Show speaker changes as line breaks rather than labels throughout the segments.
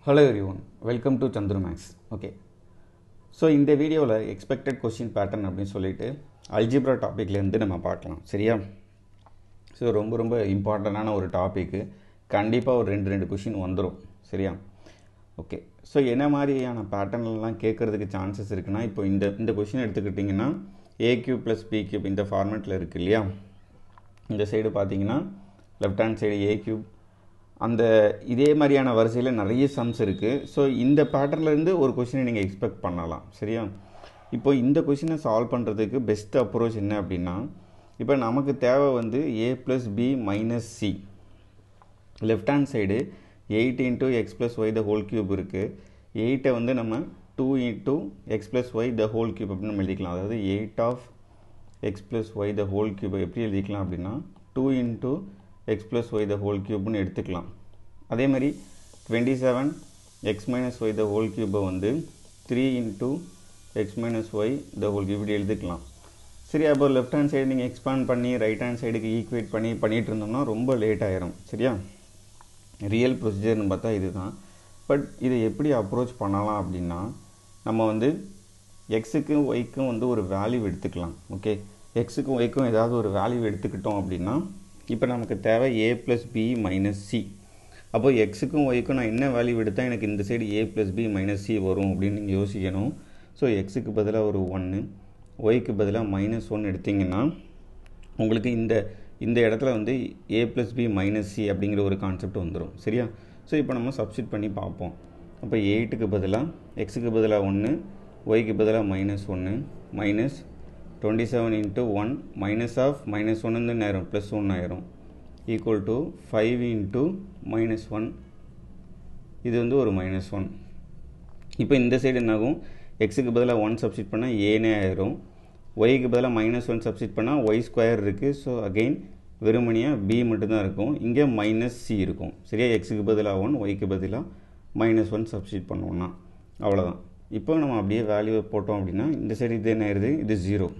Hello everyone, welcome to Chandru Max. Okay. So இந்த வீடியோவில் expected question pattern அப்படின்னு சொல்லிட்டு அல்ஜிப்ரா டாப்பிக்லேருந்து நம்ம பார்க்கலாம் சரியா. ஸோ ரொம்ப இம்பார்ட்டண்டான ஒரு டாப்பிக்கு, கண்டிப்பாக ஒரு ரெண்டு கொஷின் வந்துடும் சரியா. ஓகே, ஸோ என்ன மாதிரியான பேட்டர்ன்லாம் கேட்குறதுக்கு சான்சஸ் இருக்குன்னா, இப்போ இந்த கொஷின் எடுத்துக்கிட்டிங்கன்னா a³ + b³ இந்த ஃபார்மேட்டில் இருக்குது இல்லையா. இந்த சைடு பார்த்தீங்கன்னா லெஃப்ட் ஹேண்ட் சைடு a³ அந்த இதே மாதிரியான வரிசையில் நிறைய சம்ஸ் இருக்குது. ஸோ இந்த பேட்டர்ன்லேருந்து ஒரு கொஷினை நீங்கள் எக்ஸ்பெக்ட் பண்ணலாம் சரியா. இப்போ இந்த கொஷினை சால்வ் பண்ணுறதுக்கு பெஸ்ட் அப்ரோச் என்ன அப்படின்னா, இப்போ நமக்கு தேவை வந்து a + b - c. Left hand side 8 × x + y the whole cube இருக்குது. 8 வந்து நம்ம 2 × x + y the whole cube அப்படின்னு நம்ம எழுதிக்கலாம். அதாவது 8 of x + y the whole cube எப்படி எழுதிக்கலாம் அப்படின்னா 2 × x + y the whole cubeன்னு எடுத்துக்கலாம். அதே மாதிரி 27 x - y the whole cube வந்து 3 × x - y the whole cube இப்படி எழுதிக்கலாம் சரியா. அப்போ லெஃப்ட் ஹேண்ட் சைடு நீங்கள் எக்ஸ்பேண்ட் பண்ணி ரைட் ஹேண்ட் சைடுக்கு ஈக்குவேட் பண்ணிட்டு இருந்தோம்னா ரொம்ப லேட் ஆயிரும் சரியா. ரியல் ப்ரொசீஜர்னு பார்த்தா இதுதான். பட் இதை எப்படி அப்ரோச் பண்ணலாம் அப்படின்னா, நம்ம வந்து எக்ஸுக்கும் ஒய்க்கும் வந்து ஒரு வேல்யூ எடுத்துக்கலாம். ஓகே, எக்ஸுக்கும் ஒய்க்கும் ஏதாவது ஒரு வேல்யூ எடுத்துக்கிட்டோம் அப்படின்னா, இப்போ நமக்கு தேவை a + b - c. அப்போ எக்ஸுக்கும் ஒய்க்கும் நான் என்ன வேல்யூ எடுத்தால் எனக்கு இந்த சைடு a + b - c வரும் அப்படின்னு நீங்கள் யோசிக்கணும். ஸோ எக்ஸுக்கு பதிலாக ஒரு 1, ஒய்க்கு பதிலாக -1 எடுத்திங்கன்னா உங்களுக்கு இந்த இடத்துல வந்து a + b - c அப்படிங்கிற ஒரு கான்செப்ட் வந்துடும் சரியா. ஸோ இப்போ நம்ம சப்ஸ்டிட் பண்ணி பார்ப்போம். அப்போ 8க்கு பதிலாக எக்ஸுக்கு பதிலாக 1, ஒய்க்கு பதிலாக -1 -27 × 1 -1 வந்து நேரம் +1 ஆயிரும் ஈக்குவல் டு 5 × -1. இது வந்து ஒரு -1. இப்போ இந்த சைடு என்னாகும், எக்ஸுக்கு பதிலாக 1 சப்ஸ்டிட் பண்ணால் ஏனே ஆயிரும், ஒய்க்கு பதிலாக -1 சப்ஸ்டிட் பண்ணால் y² இருக்குது. ஸோ அகெயின் வெறுமனியாக b மட்டும்தான் இருக்கும், இங்கே -c இருக்கும் சரியா. எக்ஸுக்கு பதிலாக 1, ஒய்க்கு பதிலாக -1 சப்ஸ்டிட் பண்ணுவோம்னா அவ்வளோதான். இப்போ நம்ம அப்படியே வேல்யூவை போட்டோம் அப்படின்னா இந்த சைடு இது என்ன ஆயிடுது, இது 0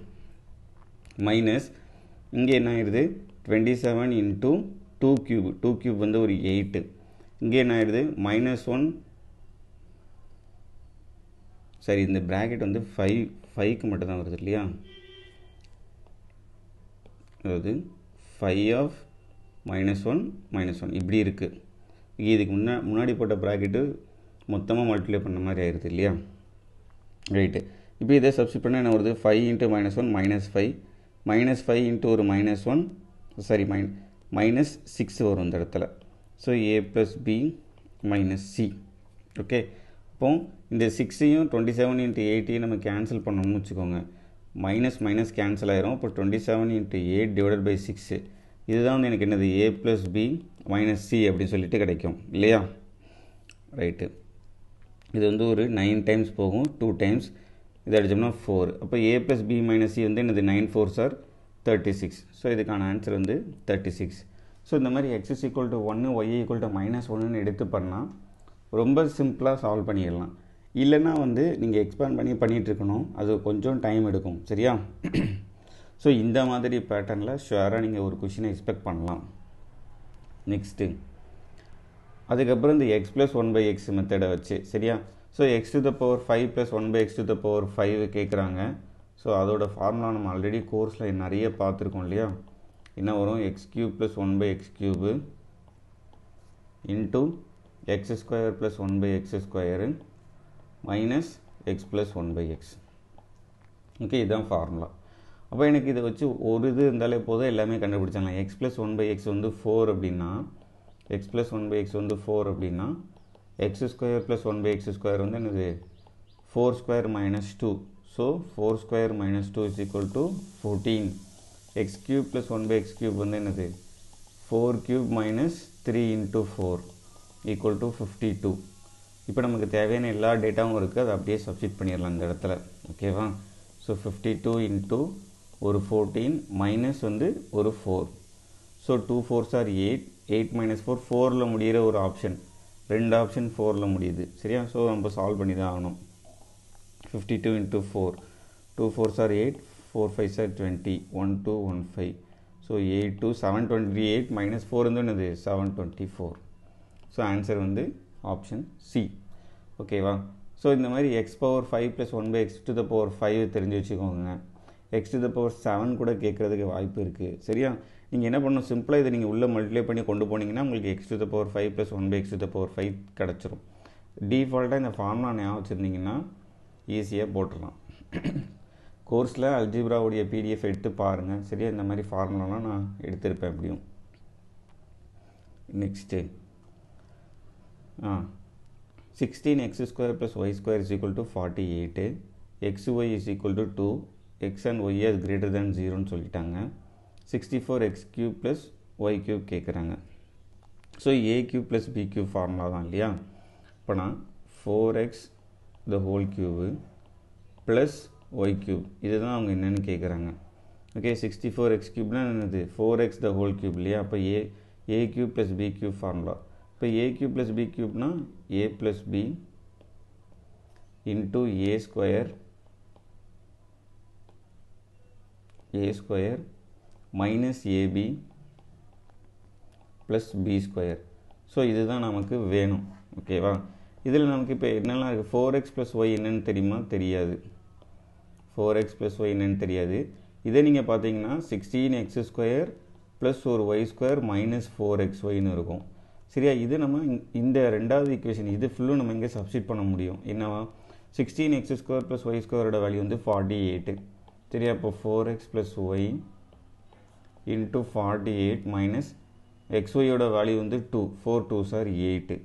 மைனஸ் இங்கே என்ன ஆயிடுது 27 × 2³ வந்து ஒரு 8. இங்கே என்ன ஆயிடுது -1 சரி, இந்த ப்ராக்கெட் வந்து 5க்கு மட்டும்தான் வருது இல்லையா. அதாவது 5 of -1 இப்படி இருக்குது. இதுக்கு முன்னாடி போட்ட ப்ராக்கெட்டு மொத்தமாக மல்டிப்ளை பண்ண மாதிரி ஆயிடுது இல்லையா. ரைட்டு, இப்போ இதை சப்ஸ்டிட் பண்ணால் என்ன வருது, 5 × -1 -5 -5 × ஒரு -1 சாரி -6 வரும் இந்த இடத்துல. So a + b - c. Okay, அப்போ இந்த 6ஐயும் 27 × 8ஐயும் நம்ம கேன்சல் பண்ணணும்னு வச்சுக்கோங்க. மைனஸ் கேன்சல் ஆயிரும். இப்போ 27 × 8 / 6 இதுதான் வந்து எனக்கு என்னது a + b - c அப்படின்னு சொல்லிட்டு கிடைக்கும் இல்லையா. ரைட்டு, இது வந்து ஒரு 9 டைம்ஸ் போகும், 2 டைம்ஸ் இது அடித்தோம்னா 4. அப்போ a + b - c வந்து என்னது 9 × 4 = 36. ஸோ இதுக்கான ஆன்சர் வந்து 36. ஸோ இந்த மாதிரி x = 1, y = -1ன்னு எடுத்து பண்ணால் ரொம்ப சிம்பிளாக சால்வ் பண்ணிடலாம். இல்லைன்னா வந்து நீங்கள் எக்ஸ்பேண்ட் பண்ணிகிட்ருக்கணும், அது கொஞ்சம் டைம் எடுக்கும் சரியா. ஸோ இந்த மாதிரி பேட்டர்னில் ஷுவராக நீங்கள் ஒரு கொஷினை எக்ஸ்பெக்ட் பண்ணலாம். நெக்ஸ்ட்டு அதுக்கப்புறம் இந்த x + 1/x மெத்தடை வச்சு சரியா. ஸோ x⁵ + 1/x⁵ கேட்குறாங்க. ஸோ அதோட ஃபார்முலா நம்ம ஆல்ரெடி கோர்ஸில் நிறைய பார்த்துருக்கோம் இல்லையா. என்ன வரும், x³ + 1/x³ × x² + 1/x² - x + 1/x. Okay, இதுதான் ஃபார்முலா. அப்போ எனக்கு இதை வச்சு ஒரு இது இருந்தாலே போதும், எல்லாமே கண்டுபிடிச்சாங்க. x + 1/x வந்து 4 அப்படின்னா x + 1/x வந்து 4 அப்படின்னா x² + 1/x² வந்து என்னது 4² - 2. ஸோ 4² - 2 = 14. x³ + 1/x³ வந்து என்னது 4³ - 3 × 4 = 52. இப்போ நமக்கு தேவையான எல்லா டேட்டாவும் இருக்குது, அதை அப்படியே சப்ஸ்டிட் பண்ணிடலாம் இந்த இடத்துல. ஓகேவா. ஸோ 52 × ஒரு 14 மைனஸ் வந்து ஒரு 4. ஸோ 2 4s are 8, 8 - 4 4ல் முடிகிற ஒரு ஆப்ஷன், 2 ஆப்ஷன் 4ல் முடியுது சரியா. ஸோ நம்ம சால்வ் பண்ணி தான் ஆகணும். 52 × 4, 2 4s are 8, 4 5s are 20, 1 2 1 5. So 8 2 728 - 4 வந்து என்னது 724. ஸோ ஆன்சர் வந்து ஆப்ஷன் சி. ஓகேவா? ஸோ இந்த மாதிரி X power 5 + 1/x to the power 5 தெரிஞ்சு வச்சுக்கோங்க. x to the power 7 கூட கேட்குறதுக்கு வாய்ப்பு இருக்குது. சரியா? நீங்கள் என்ன பண்ணணும், சிம்பிளாக இதை நீங்கள் உள்ளே மல்டிப்ளை பண்ணி கொண்டு போனீங்கன்னா உங்களுக்கு x to the power 5 + 1/x to the power 5 கிடச்சிரும். டிஃபால்ட்டாக இந்த ஃபார்முலா ஞாபகம் வச்சுருந்தீங்கன்னா ஈஸியாக போட்டுடலாம். கோர்ஸில் அல்ஜிப்ராவுடைய பிடிஎஃப் எடுத்து பாருங்கள். சரியா? இந்த மாதிரி ஃபார்முலாலாம் நான் எடுத்திருப்பேன் எப்படியும். Next 16x² + y² = 48, xy = 2, x and y is greater than 0ன்னு சொல்லிட்டாங்க. 64x³ + y³ கேட்குறாங்க. ஸோ a³ + b³ ஃபார்முலா தான் இல்லையா? இப்போ நான் 4x + y³ இதுதான் அவங்க என்னென்னு கேட்குறாங்க. ஓகே, 64x³ என்னது, 4x இல்லையா? அப்போ a³ + b³ ஃபார்முலா. இப்போ a³ + b³ a + b into a² minus ab plus b². So இதுதான் நமக்கு வேணும். ஓகேவா? இதில் நமக்கு இப்போ என்னெல்லாம் இருக்குது, 4x + y என்னென்னு தெரியுமா? தெரியாது. 4x + y என்னென்னு தெரியாது. இதை நீங்கள் பார்த்தீங்கன்னா 16x² + ஒரு y² minus 4xyன்னு இருக்கும். சரியா? இது நம்ம இந்த ரெண்டாவது ஈக்குவேஷன் இது ஃபுல்லும் நம்ம இங்கே சப்ஸ்டிட் பண்ண முடியும். என்னவா? 16x² + y² வேல்யூ வந்து 48. சரியா? அப்போ 4x + y into 48 minus xyயோட value வந்து 2, 4 2s are 8.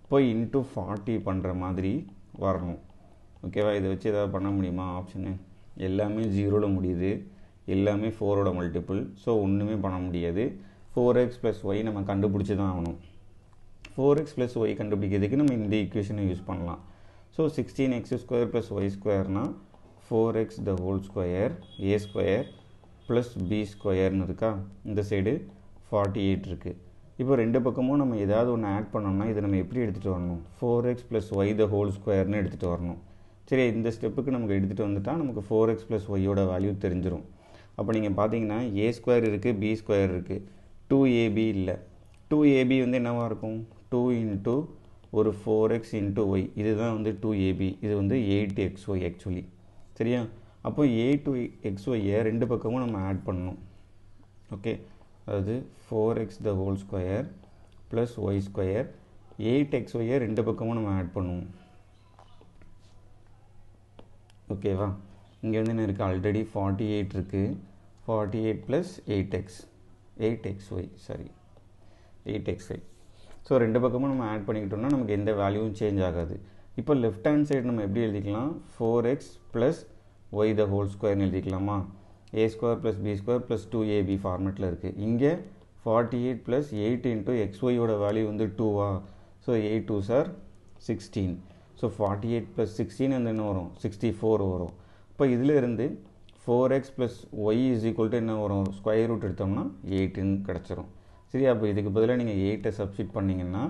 இப்போ இன்ட்டு 40 பண்ணுற மாதிரி வரணும். ஓகேவா? இதை வச்சு எதாவது பண்ண முடியுமா? ஆப்ஷனு எல்லாமே 0ல் முடியுது, எல்லாமே 4ஓட மல்டிபிள். ஸோ ஒன்றுமே பண்ண முடியாது. 4x + y நம்ம கண்டுபிடிச்சி தான் ஆகணும். 4x + y கண்டுபிடிக்கிறதுக்கு நம்ம இந்த ஈக்குவேஷனை யூஸ் பண்ணலாம். So 16x² + y² 4x a² + b² இருக்கா? இந்த சைடு 48 இருக்குது. இப்போ ரெண்டு பக்கமும் நம்ம ஏதாவது ஒன்று ஆட் பண்ணோம்னா இதை நம்ம எப்படி எடுத்துகிட்டு வரணும்? 4x + y² எடுத்துகிட்டு வரணும். சரி, இந்த ஸ்டெப்புக்கு நமக்கு எடுத்துகிட்டு வந்துட்டால் நமக்கு 4x + yயோட வேல்யூ தெரிஞ்சிடும். அப்போ நீங்கள் பார்த்தீங்கன்னா a² இருக்குது, b² இருக்குது, 2ab இல்லை. 2ab வந்து என்னவாக இருக்கும்? 2 into ஒரு 4x into y, இதுதான் வந்து 2ab. இது வந்து 8xy ஆக்சுவலி. சரியா? அப்போ a2xy ரெண்டு பக்கமும் நம்ம ஆட் பண்ணணும். ஓகே, அதாவது 4x + y², 8xy ரெண்டு பக்கமும் நம்ம ஆட் பண்ணுவோம். ஓகேவா? இங்கே வந்து என்ன இருக்குது, ஆல்ரெடி 48 இருக்குது. 48 + 8xy. ஸோ ரெண்டு பக்கமும் நம்ம ஆட் பண்ணிக்கிட்டோம்னா நமக்கு எந்த வேல்யூவும் சேஞ்ச் ஆகாது. இப்போ லெஃப்ட் ஹேண்ட் சைடு நம்ம எப்படி எழுதிக்கலாம்? 4x + y² எழுதிக்கலாமா? a² + b² + 2ab ஃபார்மேட்டில் இருக்குது. இங்கே 48 + 8 into xyயோட வேல்யூ வந்து 2வா? So 8 2s are 16. ஸோ 48 + 16 அந்த என்ன வரும்? 64 வரும். இப்போ இதில் இருந்து 4x + y = என்ன வரும்? ஸ்கொயர் ரூட் எடுத்தோம்னா 8ன்னு கிடச்சிரும். சரி, அப்போ இதுக்கு பதிலாக நீங்கள் 8 சப்ஸ்டிட் பண்ணிங்கன்னா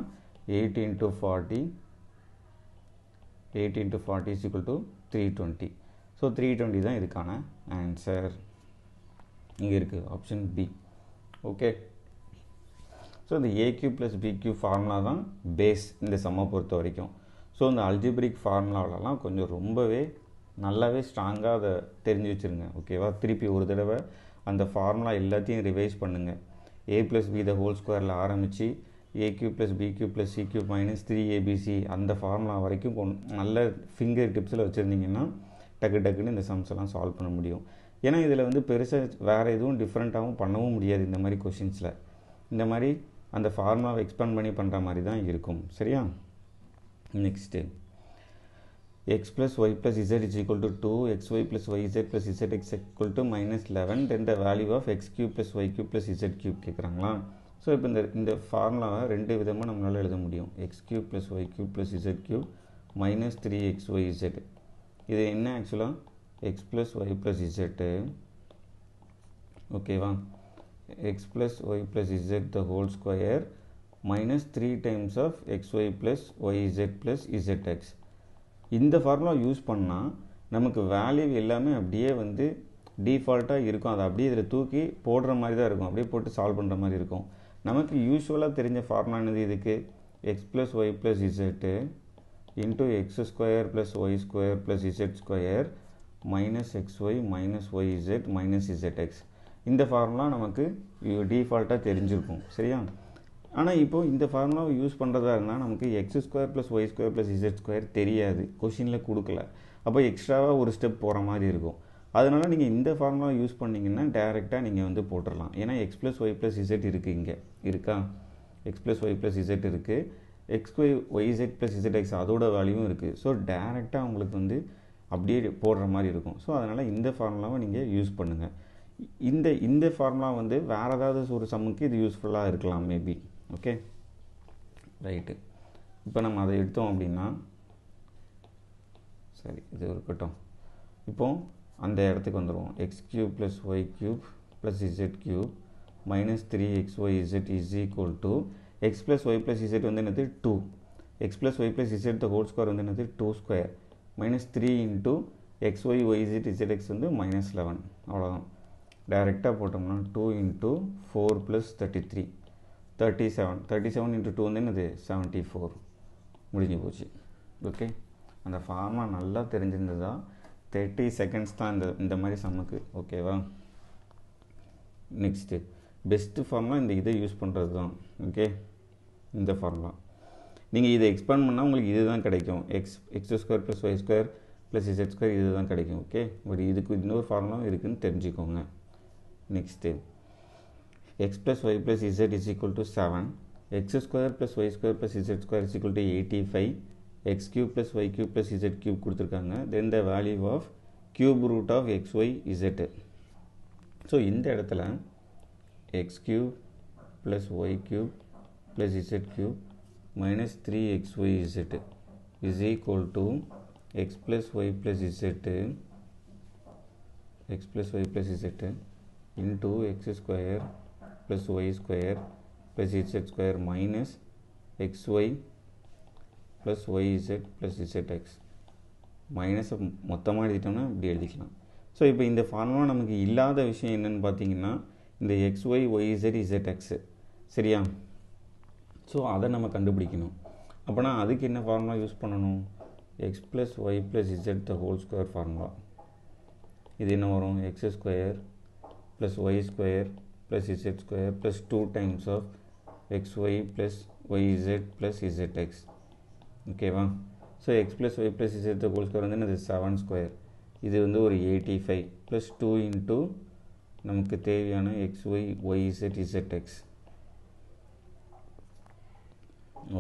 8 into 40 = 320. ஸோ 320 தான் இதுக்கான ஆன்சர். இங்கே இருக்குது ஆப்ஷன் பி. ஓகே, ஸோ இந்த a³ + b³ ஃபார்முலா தான் பேஸ் இந்த சம்மை பொறுத்த வரைக்கும். ஸோ இந்த அல்ஜிப்ரிக் ஃபார்முலாவிலலாம் கொஞ்சம் ரொம்பவே நல்லாவே ஸ்ட்ராங்காக அதை தெரிஞ்சு வச்சுருங்க. ஓகேவா? திருப்பி ஒரு தடவை அந்த ஃபார்முலா எல்லாத்தையும் ரிவைஸ் பண்ணுங்கள். a + b² ஆரம்பித்து a³ + b³ + c³ - 3abc அந்த ஃபார்முலா வரைக்கும் நல்ல ஃபிங்கர் டிப்ஸில் வச்சுருந்தீங்கன்னா டக்குன்னு இந்த சம்ஸ் எல்லாம் சால்வ் பண்ண முடியும். ஏன்னா இதில் வந்து பெருசாக வேறு எதுவும் டிஃப்ரெண்ட்டாகவும் பண்ணவும் முடியாது. இந்த மாதிரி கொஷின்ஸில் இந்த மாதிரி அந்த ஃபார்முலாவை எக்ஸ்பேண்ட் பண்ணி பண்ணுற மாதிரி தான் இருக்கும். சரியா? Next x + y + z = 2, xy + yz + zx = -11, then the value of x³ + y³ + z³ கேட்குறாங்களா? So இப்போ இந்த ஃபார்முலாவை ரெண்டு விதமாக நம்மளால் எழுத முடியும். x³ + y³ + z³ - 3xyz. இது என்ன ஆக்சுவலாக? x + y + z. ஓகேவா? x + y + z (2) minus 3 times of xy + yz + zx. இந்த ஃபார்முலா யூஸ் பண்ணால் நமக்கு வேல்யூ எல்லாமே அப்படியே வந்து டிஃபால்ட்டாக இருக்கும். அதை அப்படியே இதில் தூக்கி போடுற மாதிரி தான் இருக்கும். அப்படியே போட்டு சால்வ் பண்ணுற மாதிரி இருக்கும். நமக்கு யூஸ்வலாக தெரிஞ்ச ஃபார்முலா என்னது? இதுக்கு x plus y plus z into x square plus y square plus z square minus xy minus yz minus zx. இந்த ஃபார்முலா நமக்கு டிஃபால்ட்டாக தெரிஞ்சிருக்கும். சரியா? ஆனால் இப்போது இந்த ஃபார்முலாவை யூஸ் பண்ணுறதா இருந்தால் நமக்கு x square plus y square plus z square தெரியாது, கொஷினில் கொடுக்கல. அப்போ எக்ஸ்ட்ராவாக ஒரு ஸ்டெப் போகிற மாதிரி இருக்கும். அதனால் நீங்கள் இந்த ஃபார்முலா யூஸ் பண்ணிங்கன்னா டேரெக்டாக நீங்கள் வந்து போட்டுடலாம். ஏன்னா x plus Y plus z இருக்குது, இங்கே இருக்கா, x plus Y plus z இருக்குது, எக்ஸ் ஒய்இசட் ப்ளஸ் இசட்எக்ஸ் அதோட வேல்யூவும் இருக்குது. ஸோ டேரெக்டாக உங்களுக்கு வந்து அப்படியே போடுற மாதிரி இருக்கும். ஸோ அதனால் இந்த ஃபார்முலாவை நீங்கள் யூஸ் பண்ணுங்கள். இந்த ஃபார்முலா வந்து வேறு ஏதாவது ஒரு சம்முக்கு இது யூஸ்ஃபுல்லாக இருக்கலாம் மேபி. Okay, right. இப்போ நம்ம அதை எடுத்தோம் அப்படின்னா, சரி இது இருக்கட்டும். இப்போது அந்த இடத்துக்கு வந்துடுவோம். X cube plus y cube plus z cube minus 3xyz is equal to x plus Y plus z வந்து என்னது 2, எக்ஸ் plus Y plus Z the whole square வந்து என்னது 2 square minus 3 into xy yz zx வந்து minus 11. அவ்வளோதான். டைரெக்டாக போட்டோம்னா 2 into 4 plus 33 37 into 2 வந்து என்னது 74. முடிஞ்சு போச்சு. ஓகே, அந்த ஃபார்முலா நல்லா தெரிஞ்சிருந்ததா 30 செகண்ட்ஸ் தான் இந்த மாதிரி சம்முக்கு. ஓகேவா? நெக்ஸ்ட்டு பெஸ்ட்டு ஃபார்முலா இதை யூஸ் பண்ணுறது தான். ஓகே, இந்த ஃபார்முலா நீங்கள் இதை எக்ஸ்பேண்ட் பண்ணால் உங்களுக்கு இது தான் கிடைக்கும். X square plus y square plus z square இது தான் கிடைக்கும். ஓகே, பட் இதுக்கு இன்னொரு ஃபார்முலா இருக்குதுன்னு தெரிஞ்சுக்கோங்க. Next x plus y plus z is equal to 7, x square plus y square plus z square is equal to 85, x cube plus y cube plus z cube கொடுத்துருக்காங்க. then the value of cube root of x, y, z. So இந்த இடத்துல x cube plus y cube plus z cube minus 3xyz is equal to x plus y plus z into x square plus y square plus z square minus xy plus yz plus zx மைனஸை மொத்தமாக எழுதிட்டோம்னா இப்படி எழுதிக்கலாம். So இப்போ இந்த formula நமக்கு இல்லாத விஷயம் என்னென்னு பார்த்தீங்கன்னா இந்த xy yz zx. சரியா? ஸோ அதை நம்ம கண்டுபிடிக்கணும். அப்போனா அதுக்கு என்ன ஃபார்முலா யூஸ் பண்ணணும்? X plus Y plus Z the whole square formula. இது என்ன வரும்? X square plus y square plus z square plus 2 times of xy plus yz plus zx. ஓகேவா? So x plus y plus z the whole square வந்து என்னது 7 square. இது வந்து ஒரு 85 plus 2 into நமக்கு தேவையான xy yz zx.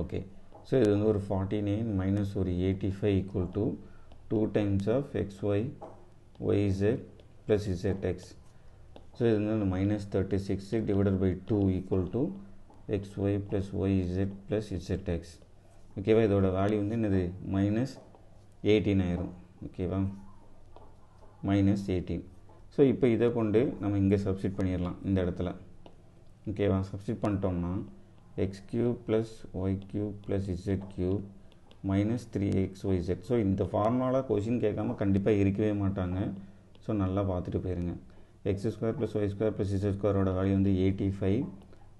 Okay, so இது வந்து ஒரு 49 மைனஸ் ஒரு 85 equal to 2 times of xy yz plus zx. So இது வந்து minus 36 divided by 2 equal to xy plus yz plus zx. ஓகேவா? இதோட வேல்யூ வந்து என்னது மைனஸ் 18 ஆயிரும். ஓகேவா? மைனஸ் 18. ஸோ இப்போ இதை கொண்டு நம்ம இங்கே சப்ஸ்டிட் பண்ணிடலாம் இந்த இடத்துல. ஓகேவா? சப்ஸ்டிட் பண்ணிட்டோம்னா x cube plus y cube plus z cube minus 3xyz. So இந்த ஃபார்முலாவில் கொஷின் கேட்காம கண்டிப்பாக இருக்கவே மாட்டாங்க. ஸோ நல்லா பார்த்துட்டு போயிருங்க. X square plus y square plus z ஸ்கொயரோட வேல்யூ வந்து 85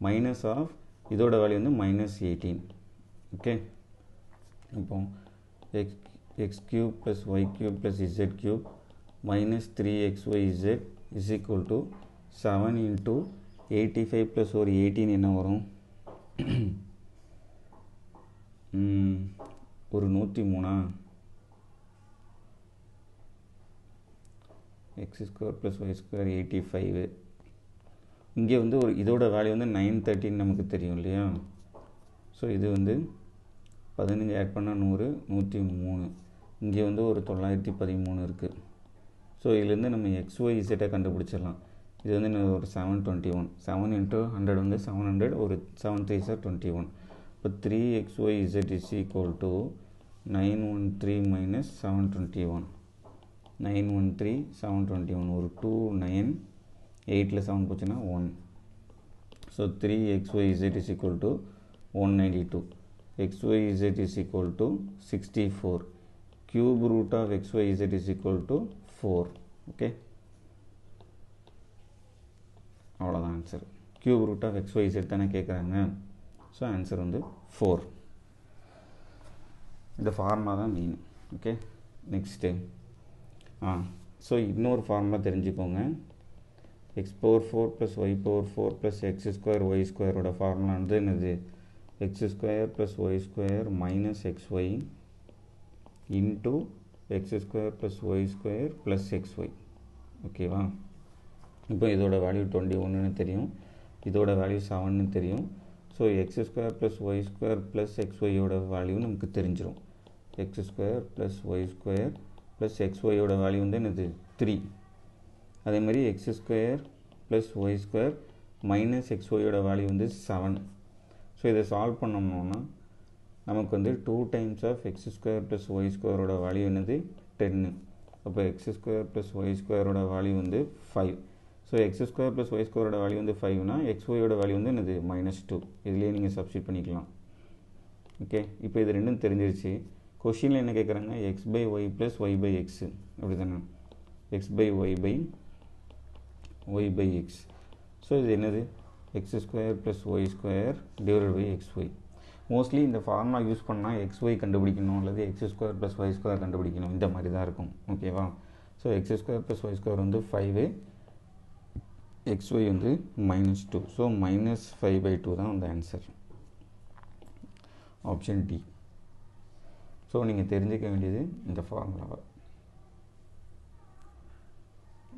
மைனஸ் ஆஃப் இதோட வேல்யூ வந்து மைனஸ் 18. ஓகே, இப்போ x cube plus y cube plus z cube minus 3xyz is equal to 7 into 85 plus ஒரு 18 என்ன வரும்? ஒரு 103. X square plus y square 85. இங்கே வந்து ஒரு இதோட வேல்யூ வந்து 913 நமக்கு தெரியும் இல்லையா? ஸோ இது வந்து 15 ஆட் பண்ணால் 100, 103. இங்கே வந்து ஒரு 913 இருக்குது. ஸோ இதுலேருந்து நம்ம xy z கண்டுபிடிச்சிடலாம். இது வந்து ஒரு 721. 7 இன்ட்டு 100 வந்து 700, ஒரு 7 3 சார் 21. இப்போ 3xyz is equal to 913 minus 721. 913 721 ஒரு 2 9 8ல் 7 போச்சுன்னா 1. So 3xyz is equal to 192. xyz is equal to 64. Cube root of xyz is equal to 4. Okay, அவ்வளோதான் answer. Cube root of xyz தானே கேட்குறாங்க. ஸோ ஆன்சர் வந்து 4. இந்த ஃபார்முலா தான் main. Okay, next so இன்னொரு formula தெரிஞ்சுக்கோங்க. X power 4 plus y power 4 plus x square y ஸ்கொயரோட formula வந்து என்னது? X square plus y square minus x y into x square plus y square plus x y. ஓகேவா? இப்போ இதோட value 21ன்னு தெரியும், இதோட வேல்யூ 7ன்னு தெரியும். So x square plus y square plus x ஒய்யோட வேல்யூ நமக்கு தெரிஞ்சிடும். X square plus y square plus x ஒய்யோட வேல்யூ வந்து என்னது? 3. அதே மாதிரி x square plus y square minus x ஒய்யோட வேல்யூ வந்து 7. ஸோ இதை சால்வ் பண்ணோம்னா நமக்கு வந்து 2 times of x square plus y ஸ்கொயரோட வேல்யூ என்னது? 10. அப்போ எக்ஸ் ஸ்கொயர் ப்ளஸ் ஒய் ஸ்கொயரோட வேல்யூ வந்து 5. So x square plus y ஸ்கொயரோட வேல்யூ வந்து 5னா எக்ஸ் ஒய்யோட வேல்யூ வந்து என்னது? -2. இதுலேயே நீங்கள் சப்ஸ்டிட் பண்ணிக்கலாம். ஓகே, இப்போ இது ரெண்டும் தெரிஞ்சிருச்சு. கொஷினில் என்ன கேட்குறாங்க? X by y plus y by x, அப்படி தானே? X by y by y by x. So இது என்னது? X square plus y square divided by x y. Mostly இந்த ஃபார்முலா யூஸ் பண்ணால் எக்ஸ் ஒய் கண்டுபிடிக்கணும் அல்லது x square plus y square கண்டுபிடிக்கணும், இந்த மாதிரி தான் இருக்கும். ஓகேவா? So x square plus y square வந்து 5, எக்ஸ் ஒய் வந்து -2. ஸோ -5/2 தான் அந்த ஆன்சர், ஆப்ஷன் டி. ஸோ நீங்கள் தெரிஞ்சுக்க வேண்டியது இந்த ஃபார்முலாவை.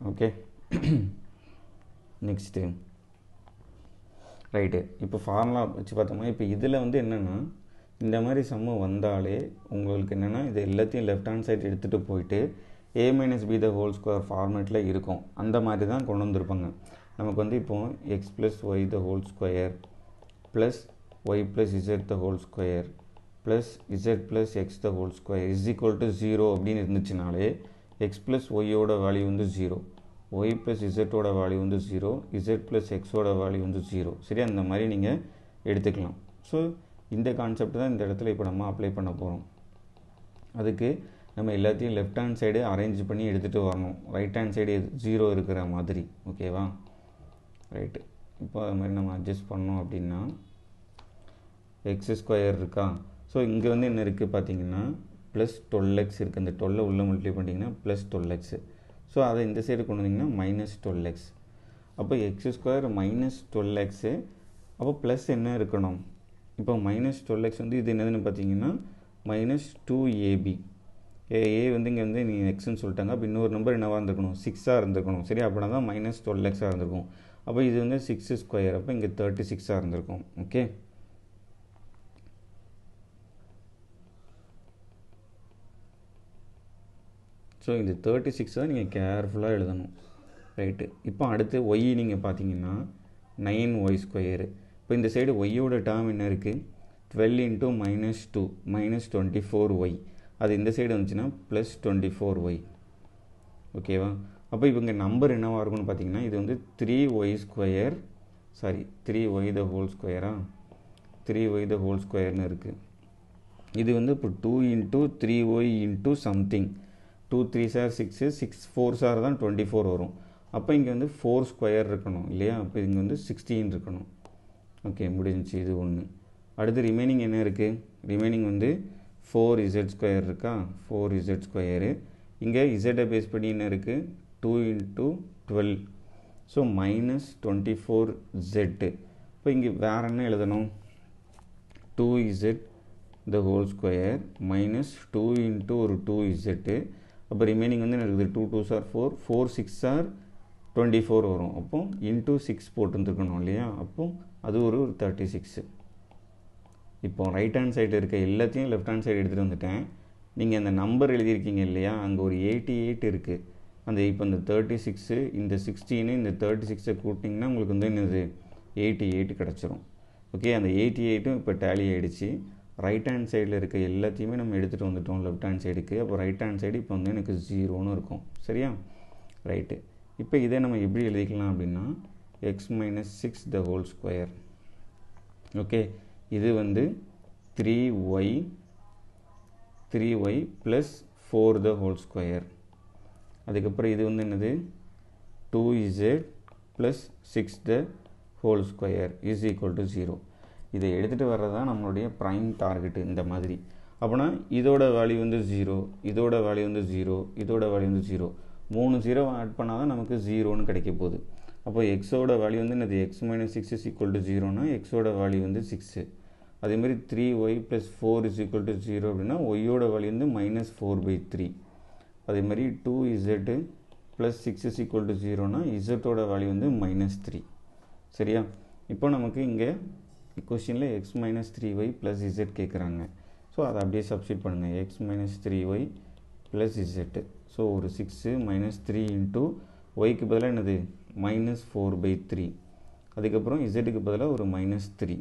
Okay, next right. இப்போ ஃபார்முலா வச்சு பார்த்தோம்னா இப்போ இதில் வந்து என்னென்னா இந்த மாதிரி சம்மு வந்தாலே உங்களுக்கு என்னென்னா இது எல்லாத்தையும் லெஃப்ட் ஹேண்ட் சைடு எடுத்துகிட்டு போயிட்டு a - b the whole square ஃபார்மேட்டில் இருக்கும். அந்த மாதிரி தான் கொண்டு வந்திருப்பாங்க. நமக்கு வந்து இப்போது x plus y the whole square plus Y plus Z the whole square plus z plus x the whole square is equal to 0 அப்படின்னு இருந்துச்சுனாலே எக்ஸ் ப்ளஸ் ஒய்யோட வேல்யூ வந்து 0, ஒய் ப்ளஸ் இசட்டோட வேல்யூ வந்து 0, இசட் ப்ளஸ் எக்ஸோட value வந்து 0. சரி, அந்த மாதிரி நீங்கள் எடுத்துக்கலாம். ஸோ இந்த கான்செப்ட் தான் இந்த இடத்துல இப்போ நம்ம அப்ளை பண்ண போகிறோம். அதுக்கு நம்ம எல்லாத்தையும் லெஃப்ட் ஹேண்ட் சைடு அரேஞ்ச் பண்ணி எடுத்துகிட்டு வரணும், ரைட் ஹேண்ட் சைடு 0 இருக்கிற மாதிரி. ஓகேவா? ரைட்டு. இப்போ அது மாதிரி நம்ம அட்ஜஸ்ட் பண்ணோம் அப்படின்னா எக்ஸ் ஸ்கொயர் இருக்கா? ஸோ இங்கே வந்து என்ன இருக்குது பார்த்தீங்கன்னா ப்ளஸ் 12x இருக்குது. அந்த 12 உள்ளே மல்டிப்ளை பண்ணிட்டீங்கன்னா ப்ளஸ் 12x. ஸோ அதை இந்த சைடு கொண்டு வந்தீங்கன்னா -12x. அப்போ எக்ஸ் ஸ்கொயர் -12x. அப்போ ப்ளஸ் என்ன இருக்கணும்? இப்போ -12x வந்து இது என்னதுன்னு பார்த்தீங்கன்னா -2ab. ஏ வந்து இங்கே வந்து நீங்கள் எக்ஸ்ன்னு சொல்லிட்டாங்க. அப்போ இன்னொரு நம்பர் என்னவாக இருந்திருக்கணும்? 6ஆக இருந்திருக்கணும். சரி, அப்படின்னா தான் -12xஆக இருந்திருக்கும். அப்போ இது வந்து 6 ஸ்கொயர். அப்போ இங்கே 36ஆக இருந்திருக்கும். ஓகே, ஸோ இந்த 36 தான் நீங்கள் கேர்ஃபுல்லாக எழுதணும். ரைட்டு. இப்போ அடுத்து ஒய் நீங்கள் பார்த்தீங்கன்னா 9y ஸ்கொயரு. இப்போ இந்த சைடு ஒய்யோட டேர்ம் என்ன இருக்குது? 12 × -2 -24y. அது இந்த சைடு வந்துச்சுன்னா +24y. ஓகேவா? அப்போ இப்போ இங்கே நம்பர் என்னவாக இருக்கும்னு பார்த்தீங்கன்னா இது வந்து 3y square, sorry 3y the whole ஸ்கொயரா, 3y த ஹோல் ஸ்கொயர்னு இருக்குது. இது வந்து இப்போ 2 × 3y × something. 2 3s are 6, 6 4s are தான் 24 வரும். அப்போ இங்கே வந்து 4 ஸ்கொயர் இருக்கணும் இல்லையா? அப்போ இங்கே வந்து 16 இருக்கணும். ஓகே, முடிஞ்சிச்சு. இது ஒன்று. அடுத்து ரிமைனிங் என்ன இருக்குது? ரிமைனிங் வந்து 4z ஸ்கொயர் இருக்கா? 4z square. இங்கே இசட்டை பேஸ் பண்ணி என்ன இருக்குது? 2 × 12. So -24z. இப்போ இங்கே வேறு என்ன எழுதணும்? 2z த ஹோல் ஸ்கொயர் -2 × ஒரு 2z. அப்போ ரிமைனிங் வந்து என்ன இருக்குது? 2 2s are 4, 4 6 are 24 வரும். அப்போ இன்ட்டு 6 போட்டுருந்துருக்கணும் இல்லையா? அப்போ அது ஒரு 36. இப்போ ரைட் ஹேண்ட் சைடு இருக்க எல்லாத்தையும் லெஃப்ட் ஹேண்ட் சைடு எடுத்துகிட்டு வந்துட்டேன். நீங்கள் அந்த நம்பர் எழுதியிருக்கீங்க இல்லையா? அங்கே ஒரு 88 இருக்குது. அந்த இப்போ இந்த 36 இந்த 16 இந்த 36 கூட்டிங்கன்னா உங்களுக்கு வந்து என்னது? 88 கிடச்சிரும். ஓகே, அந்த 88ம் இப்போ டேலி ஆகிடுச்சு. ரைட் ஹேண்ட் சைடில் இருக்க எல்லாத்தையுமே நம்ம எடுத்துகிட்டு வந்துட்டோம் லெஃப்ட் ஹேண்ட் சைடுக்கு. அப்போ ரைட் ஹேண்ட் சைடு இப்போ வந்து எனக்கு 0ன்னு இருக்கும். சரியா? ரைட்டு. இப்போ இதை நம்ம எப்படி எழுதிக்கலாம் அப்படின்னா x - 6 த ஹோல் ஸ்கொயர். ஓகே, இது வந்து 3y + 4 த ஹோல் ஸ்கொயர். அதுக்கப்புறம் இது வந்து என்னது? 2z + 6 the whole square is equal to 0. இதை எடுத்துகிட்டு வர்றது தான் நம்மளுடைய ப்ரைம் டார்கெட்டு இந்த மாதிரி. அப்போனா இதோட வேல்யூ வந்து 0, இதோட வேல்யூ வந்து 0, இதோட வேல்யூ வந்து 0. 3 0 ஆட் பண்ணால் தான் நமக்கு 0ன்னு கிடைக்க போகுது. அப்போ எக்ஸோட வேல்யூ வந்து என்னது x - 6 is equal to 0னா எக்ஸோட வேல்யூ வந்து 6. அதேமாதிரி 3y + 4 is equal to 0 அப்படின்னா ஒய்யோட வேல்யூ வந்து -4/3. அதேமாதிரி 2z + 6 is equal to 0னா zோட value வந்து -3. சரியா? இப்போ நமக்கு இங்கே கொஸ்டினில் x - 3y + z கேட்குறாங்க. ஸோ அதை அப்படியே சப்ஸ்டிட் பண்ணுங்கள். x - 3y + z. ஸோ ஒரு 6 - 3 இன்ட்டு ஒய்க்கு பதிலாக என்னது -4/3. அதுக்கப்புறம் இசட்டுக்கு பதிலாக ஒரு -3.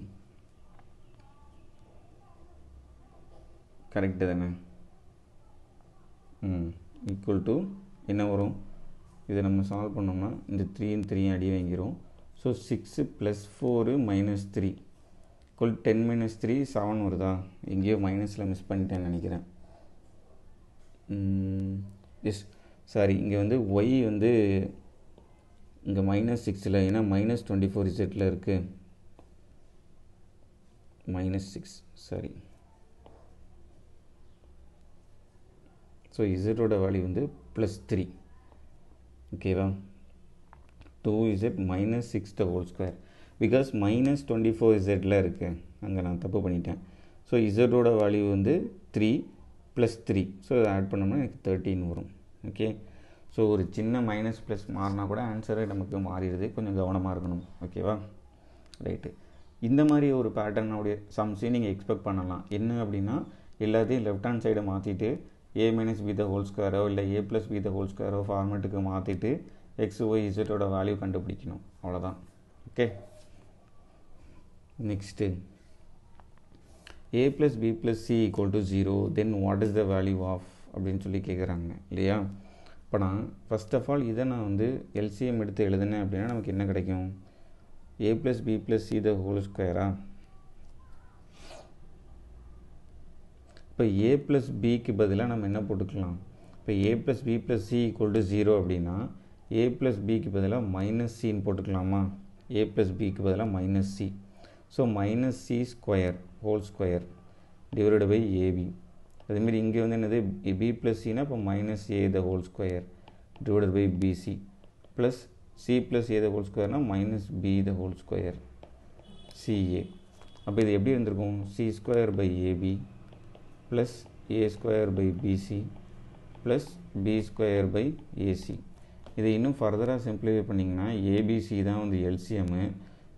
கரெக்டு தானே? ஈக்குவல் டு என்ன வரும்? இதை நம்ம சால்வ் பண்ணோம்னா இந்த 3 3 அடி வாங்கிறோம். ஸோ 6 + 4 - 3 = 10 - 3 7 வருதா? எங்கேயோ மைனஸில் மிஸ் பண்ணிட்டேன்னு நினைக்கிறேன். எஸ், சாரி, இங்கே வந்து ஒய் வந்து இங்கே -6ல், ஏன்னா -24 இசட்டில் இருக்குது. -6, சாரி. ஸோ இசட்டோட வேல்யூ வந்து +3. ஓகேவா? 2z - 6 the whole square. Because -24 இசட்டில் இருக்குது, அங்கே நான் தப்பு பண்ணிட்டேன். ஸோ இசட்டோட வேல்யூ வந்து 3 + 3. ஸோ இதை ஆட் பண்ணோம்னா எனக்கு 13 வரும். ஓகே. ஸோ ஒரு சின்ன மைனஸ் ப்ளஸ் மாறினா கூட ஆன்சரே நமக்கு மாறிடுது. கொஞ்சம் கவனமாக இருக்கணும். ஓகேவா? ரைட்டு. இந்த மாதிரி ஒரு பேட்டர்னுடைய சம்ஸையும் நீங்கள் எக்ஸ்பெக்ட் பண்ணலாம். என்ன அப்படின்னா, எல்லாத்தையும் லெஃப்ட் ஹேண்ட் சைடை மாற்றிட்டு a - b the whole square இல்லை a + b the whole square ஃபார்மேட்டுக்கு மாற்றிட்டு x, y, zோட வேல்யூ கண்டுபிடிக்கணும். அவ்வளோதான். Okay. Next a + b + c = 0 then what is the value of அப்படின்னு சொல்லி கேட்குறாங்க இல்லையா? இப்போ நான் ஃபஸ்ட் ஆஃப் ஆல் இதை நான் வந்து எல்சிஎம் எடுத்து எழுதுனேன் அப்படின்னா நமக்கு என்ன கிடைக்கும்? a + b + c the whole square. இப்போ a + bக்கு பதிலாக நம்ம என்ன போட்டுக்கலாம்? இப்போ a + b + c = 0 அப்படின்னா a + bக்கு பதிலாக -cன்னு போட்டுக்கலாமா? a + bக்கு பதிலாக -c. So -c² whole square divided by ab. அதேமாரி இங்கே வந்து என்னது b + cனா இப்போ -a the whole square divided by bc plus c + a the whole squareனா -b the whole square ca. அப்போ இது எப்படி இருந்திருக்கும்? c² ab plus a² bc plus b² ac. இதை இன்னும் ஃபர்தராக சிம்பிளிஃபை பண்ணிங்கன்னா abc தான் வந்து எல்சிஎம்மு.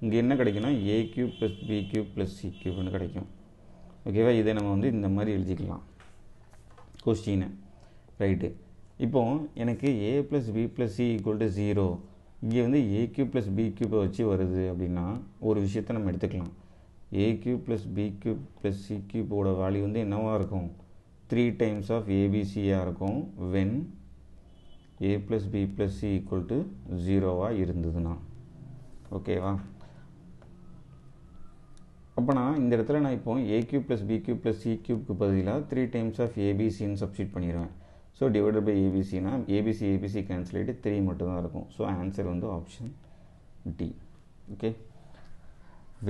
இங்கே என்ன கிடைக்குன்னா a³ + b³ + c³ கிடைக்கும். ஓகேவா? இதை நம்ம வந்து இந்த மாதிரி எழுதிக்கலாம் கொஸ்டினை. ரைட்டு. இப்போது எனக்கு a + b + c = 0. இங்கே வந்து a³ + b³ வச்சு வருது அப்படின்னா ஒரு விஷயத்தை நம்ம எடுத்துக்கலாம். a³ + b³ + c³ வேல்யூ வந்து என்னவாக இருக்கும்? 3 times of abcயாக இருக்கும் when a + b + c = 0 இருந்ததுன்னா. ஓகேவா? அப்போ நான் இந்த இடத்துல நான் இப்போ a³ + b³ + c³ பதிலாக 3 times of abcன்னு சப்ஸ்டிட் பண்ணிடுவேன். ஸோ டிவைடட் பை abcனா abc கேன்சல் ஆகிட்டு 3 மட்டும்தான் இருக்கும். ஸோ ஆன்சர் வந்து option D. Okay,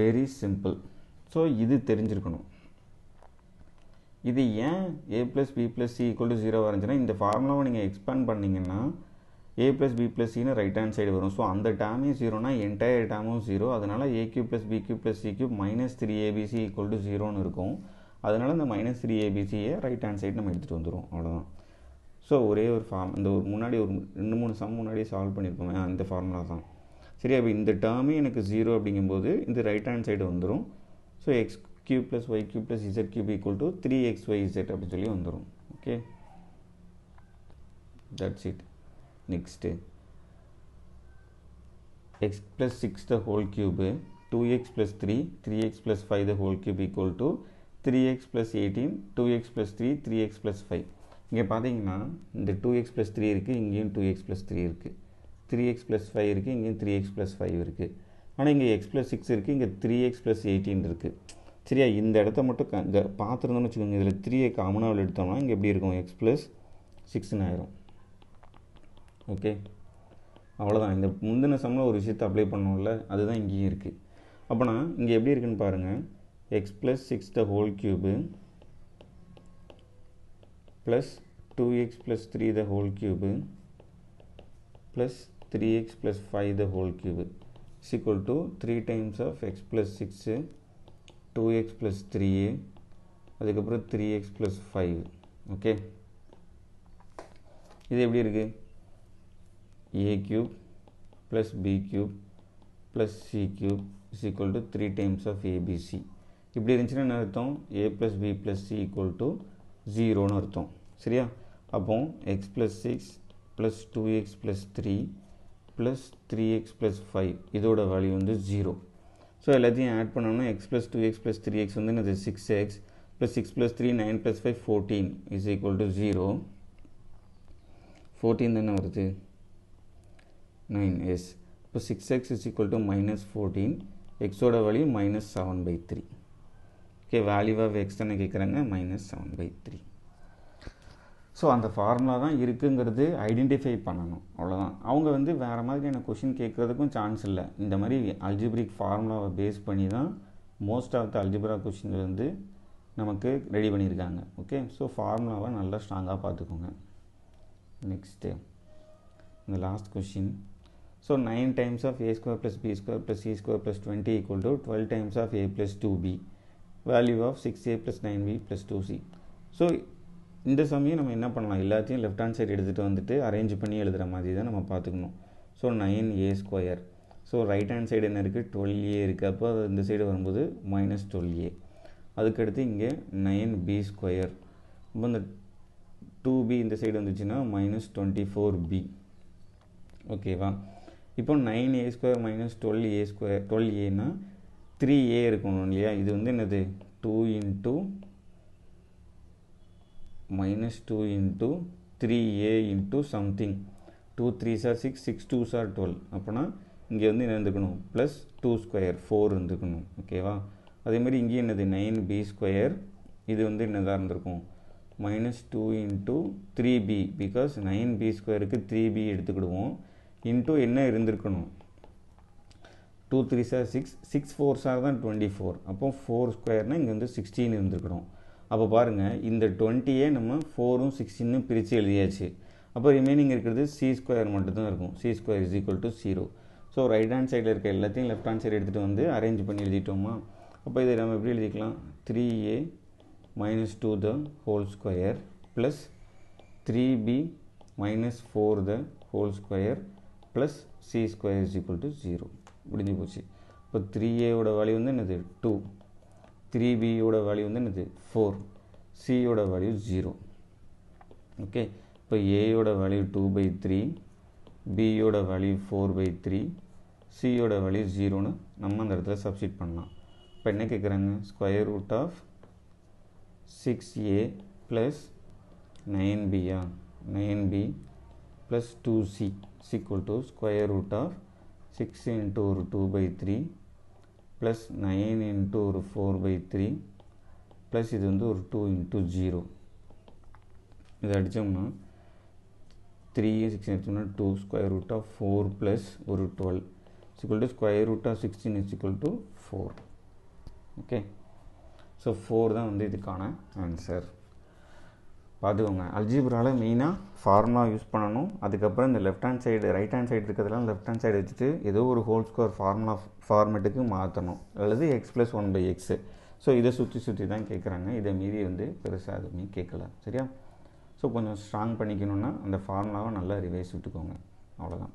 very simple. So இது தெரிஞ்சிருக்கணும். இது ஏன் a + b + c = 0 இருந்துச்சுன்னா, இந்த ஃபார்முலாவை நீங்கள் எக்ஸ்பேண்ட் பண்ணிங்கன்னா a + b + cன்னு ரைட் ஹேண்ட் சைடு வரும். ஸோ அந்த டேர்மே 0னா என்டையர் டேர்மும் 0. அதனால் a³ + b³ + c³ -3abc = 0ன்னு இருக்கும். அதனால் இந்த -3abcயை ரைட் ஹேண்ட் சைடு நம்ம எடுத்துகிட்டு வந்துடும். அவ்வளோதான். ஸோ ஒரே ஒரு இந்த ஒரு முன்னாடி ஒரு 2-3 சம் முன்னாடியே சால்வ் பண்ணியிருப்போமே, அந்த ஃபார்முலா தான். சரி, அப்போ இந்த டேர்மே எனக்கு 0 அப்படிங்கும்போது இந்த ரைட் ஹேண்ட் சைடு வந்துடும். So x³ + y³ + z³ = 3xyz அப்படின்னு சொல்லி வந்துடும். Okay, that's it. Next x + 6 the whole cube, 2x + 3, 3x + 5 the whole cube = 3x + 18, 2x + 3, 3x + 5. இங்கே பார்த்தீங்கன்னா இந்த 2x + 3 இருக்குது, இங்கேயும் 2x + 3 இருக்குது. 3x + 5 இருக்குது, இங்கேயும் 3x + 5 இருக்குது. ஆனால் இங்கே x + 6 இருக்குது, இங்கே 3x + 18 இருக்குது. சரியா? இந்த இடத்த மட்டும் பார்த்துருந்தோம்னு வச்சுக்கோங்க. இதில் 3 காமனாக எடுத்தோம்னா இங்கே எப்படி இருக்கும்? x + 6ன்னு ஆயிரும். ஓகே, அவ்வளோதான். இந்த முந்தின சம்மில் ஒரு விஷயத்தை அப்ளை பண்ணோம்ல, அதுதான் இங்கேயும் இருக்குது. அப்போனா இங்கே எப்படி இருக்குன்னு பாருங்கள். x + 6 the whole cube plus 2x plus 3 the whole cube plus 3x plus 5 the whole cube is equal to 3 times of x plus 6 2x plus 3a அதுக்கப்புறம் 3x plus 5 ஓகே இது எப்படி இருக்கு a cube plus b cube plus c cube is equal to 3 times of abc இப்படி இருந்துச்சுன்னா என்ன அர்த்தம் a plus b plus c equal to 0 னு அர்த்தம் சரியா அப்போ x plus 6 plus 2x plus 3 plus 3x plus 5 இதோட வேல்யூ வந்து 0 ஸோ எல்லாத்தையும் ஆட் பண்ணோம்னா x plus 2x plus 3x வந்து என்னது 6x plus 6 plus 3 9 plus 5 14 is equal to 0 14 தானே வருது 9 yes இப்போ 6x is equal to minus 14 x ஓட value minus 7/3 okay value of x தானே கேட்குறாங்க minus 7/3 ஸோ அந்த ஃபார்முலா தான் இருக்குங்கிறது ஐடென்டிஃபை பண்ணணும் அவ்வளோதான் அவங்க வந்து வேறு மாதிரியான கொஷின் கேட்குறதுக்கும் சான்ஸ் இல்லை இந்த மாதிரி அல்ஜிப்ரிக் ஃபார்முலாவை பேஸ் பண்ணி தான் most of the algebra question வந்து நமக்கு ரெடி பண்ணியிருக்காங்க ஓகே ஸோ ஃபார்முலாவை நல்லா ஸ்ட்ராங்காக பார்த்துக்கோங்க நெக்ஸ்ட்டு இந்த last question so 9 times of a square plus b square plus c square plus 20 equal to 12 times of a plus 2b value of 6a plus 9b plus 2c so இந்த சமயம் நம்ம என்ன பண்ணலாம் எல்லாத்தையும் லெஃப்ட் ஹேண்ட் சைடு எடுத்துகிட்டு வந்துட்டு arrange பண்ணி எழுதுகிற மாதிரி தான் நம்ம பார்த்துக்கணும் so 9a square so right hand side என்ன இருக்குது 12a இருக்குது அப்போ அது இந்த சைடு வரும்போது மைனஸ் 12a அதுக்கடுத்து இங்கே 9b ஸ்கொயர் இப்போ இந்த 2b இந்த சைடு வந்துச்சுன்னா மைனஸ் 24b ஓகேவா இப்போ 9a square minus 12a square 12aனா 3a இருக்கணும் இல்லையா இது வந்து என்னது 2 into minus 2 into 3a into something 2 3s are 6 6 2s are 12 அப்போனா இங்கே வந்து என்ன இருந்துக்கணும் ப்ளஸ் 2 ஸ்கொயர் 4 இருந்துக்கணும் ஓகேவா அதேமாதிரி இங்கே என்னது 9b ஸ்கொயர் இது வந்து என்னதாக இருந்திருக்கும் minus 2 into 3b because 9b ஸ்கொயருக்கு 3b எடுத்துக்கிடுவோம் இன்ட்டு என்ன இருந்திருக்கணும் 2 3s are 6 6 4s are தான் 24 அப்போ 4 ஸ்கொயர்னால் இங்கே வந்து 16 இருந்திருக்கணும் அப்போ பாருங்கள் இந்த 20ஏ நம்ம 4ம் 16 பிரித்து எழுதியாச்சு அப்போ ரிமைனிங் இருக்கிறது சி ஸ்கொயர் மட்டும்தான் இருக்கும் C square is equal to 0 so right hand சைடில் இருக்க எல்லாத்தையும் லெஃப்ட் ஹேண்ட் சைடு எடுத்துகிட்டு வந்து அரேஞ்ச் பண்ணி எழுதிட்டோமா அப்போ இதை நம்ம எப்படி எழுதிக்கலாம் 3a minus 2 the whole square plus 3b minus 4 the whole square plus C square is equal to 0 முடிஞ்சு போச்சு இப்போ 3aயோட வேல்யூ வந்து என்னது 2 3bயோட வேல்யூ வந்து என்னது 4 சியோட வேல்யூ 0 ஓகே இப்போ ஏயோட வேல்யூ 2/3 பியோட வேல்யூ 4/3 சியோட வேல்யூ 0ன்னு நம்ம அந்த இடத்துல சப்ஸ்டிட் பண்ணலாம் இப்போ என்ன கேட்குறாங்க square root of 6a plus 9bயா 9b plus 2c is equal to square root of 6 into ஒரு 2/3 plus 9 into ஒரு 4/3 plus இது வந்து ஒரு 2 into 0 இதை அடித்தோம்னா 3 6 எடுத்தோம்னா 2 square root of 4 plus ஒரு 12 is equal to square root of 16 is equal to 4 okay so 4 தான் வந்து இதுக்கான ஆன்சர் பார்த்துக்கோங்க அல்ஜிப்ராவில் மெயினாக ஃபார்முலா யூஸ் பண்ணணும் அதுக்கப்புறம் இந்த left hand side right hand side இருக்கிறதெல்லாம் லெஃப்ட் ஹேண்ட் சைடு வச்சுட்டு ஏதோ ஒரு ஹோல் ஸ்கொயர் ஃபார்மேட்டுக்கு மாற்றணும் அல்லது x + 1/x ஸோ இதை சுற்றி தான் கேட்குறாங்க இதை மீறி வந்து பெருசாக எதுவுமே கேட்கல சரியா ஸோ கொஞ்சம் ஸ்ட்ராங் பண்ணிக்கணுன்னா அந்த ஃபார்முலாவை நல்லா ரிவைஸ் விட்டுக்கோங்க அவ்வளோதான்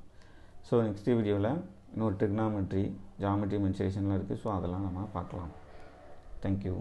ஸோ நெக்ஸ்ட் வீடியோவில் இன்னொரு ட்ரிக்னாமெட்ரி ஜாமெட்ரி மென்சுரேஷன்லாம் இருக்குது ஸோ அதெல்லாம் நம்ம பார்க்கலாம் தேங்க்யூ